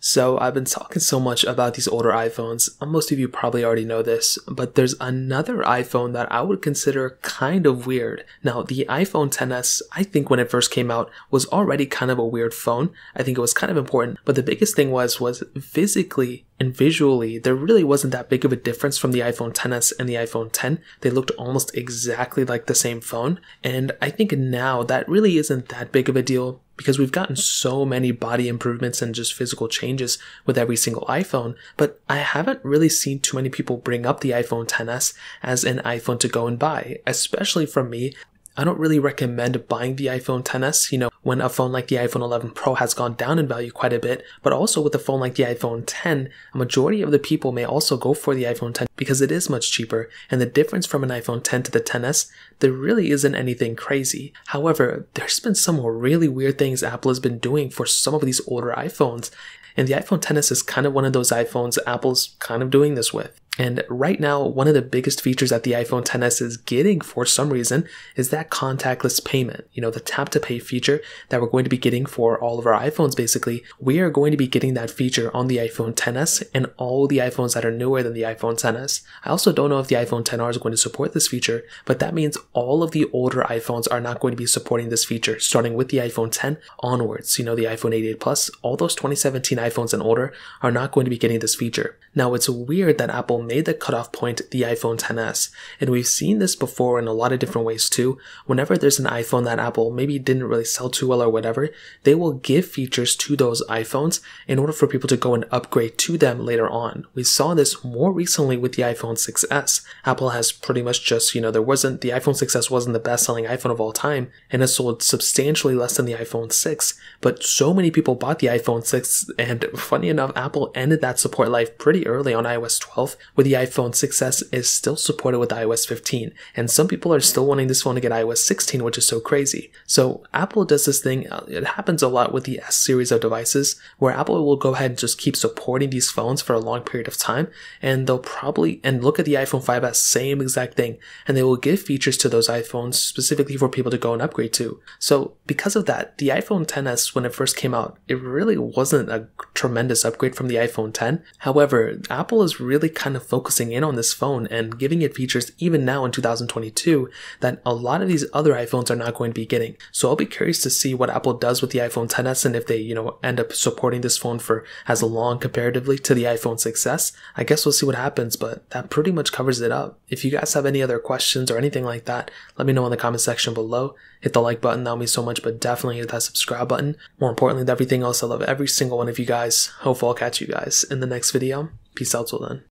So I've been talking so much about these older iPhones. Most of you probably already know this, but there's another iPhone that I would consider kind of weird. Now, the iPhone XS, I think when it first came out, was already kind of a weird phone. I think it was kind of important, but the biggest thing was physically and visually, there really wasn't that big of a difference from the iPhone XS and the iPhone X. They looked almost exactly like the same phone, and I think now that really isn't that big of a deal, because we've gotten so many body improvements and just physical changes with every single iPhone, but I haven't really seen too many people bring up the iPhone XS as an iPhone to go and buy, especially from me. I don't really recommend buying the iPhone XS, when a phone like the iPhone 11 Pro has gone down in value quite a bit, but also with a phone like the iPhone X, a majority of the people may also go for the iPhone X because it is much cheaper, and the difference from an iPhone X to the XS, there really isn't anything crazy. However, there's been some really weird things Apple has been doing for some of these older iPhones, and the iPhone XS is kind of one of those iPhones Apple's kind of doing this with. And right now, one of the biggest features that the iPhone XS is getting for some reason is that contactless payment. The tap to pay feature that we're going to be getting for all of our iPhones, basically. We are going to be getting that feature on the iPhone XS and all the iPhones that are newer than the iPhone XS. I also don't know if the iPhone XR is going to support this feature, but that means all of the older iPhones are not going to be supporting this feature, starting with the iPhone X onwards. The iPhone 88 Plus, all those 2017 iPhones and older are not going to be getting this feature. Now, it's weird that Apple made the cutoff point the iPhone XS, and we've seen this before in a lot of different ways too. Whenever there's an iPhone that Apple maybe didn't really sell too well or whatever, they will give features to those iPhones in order for people to go and upgrade to them later on. We saw this more recently with the iPhone 6s. Apple has pretty much just, the iPhone 6s wasn't the best-selling iPhone of all time, and it sold substantially less than the iPhone 6, but so many people bought the iPhone 6, and funny enough, Apple ended that support life pretty early on iOS 12, with the iPhone 6s is still supported with iOS 15, and some people are still wanting this phone to get iOS 16, which is so crazy. So Apple does this thing, it happens a lot with the S series of devices, where Apple will go ahead and just keep supporting these phones for a long period of time, and they'll probably, and look at the iPhone 5s, same exact thing, and they will give features to those iPhones specifically for people to go and upgrade to. So because of that, the iPhone XS, when it first came out, it really wasn't a tremendous upgrade from the iPhone X. However, Apple is really kind of focusing in on this phone and giving it features even now in 2022 that a lot of these other iPhones are not going to be getting. So I'll be curious to see what Apple does with the iPhone XS, and if they, end up supporting this phone for as long comparatively to the iPhone 6s. I guess we'll see what happens, but that pretty much covers it up. If you guys have any other questions or anything like that, let me know in the comment section below. Hit the like button, that would mean so much, but definitely hit that subscribe button. More importantly than everything else, I love every single one of you guys. Hopefully I'll catch you guys in the next video. Peace out till then.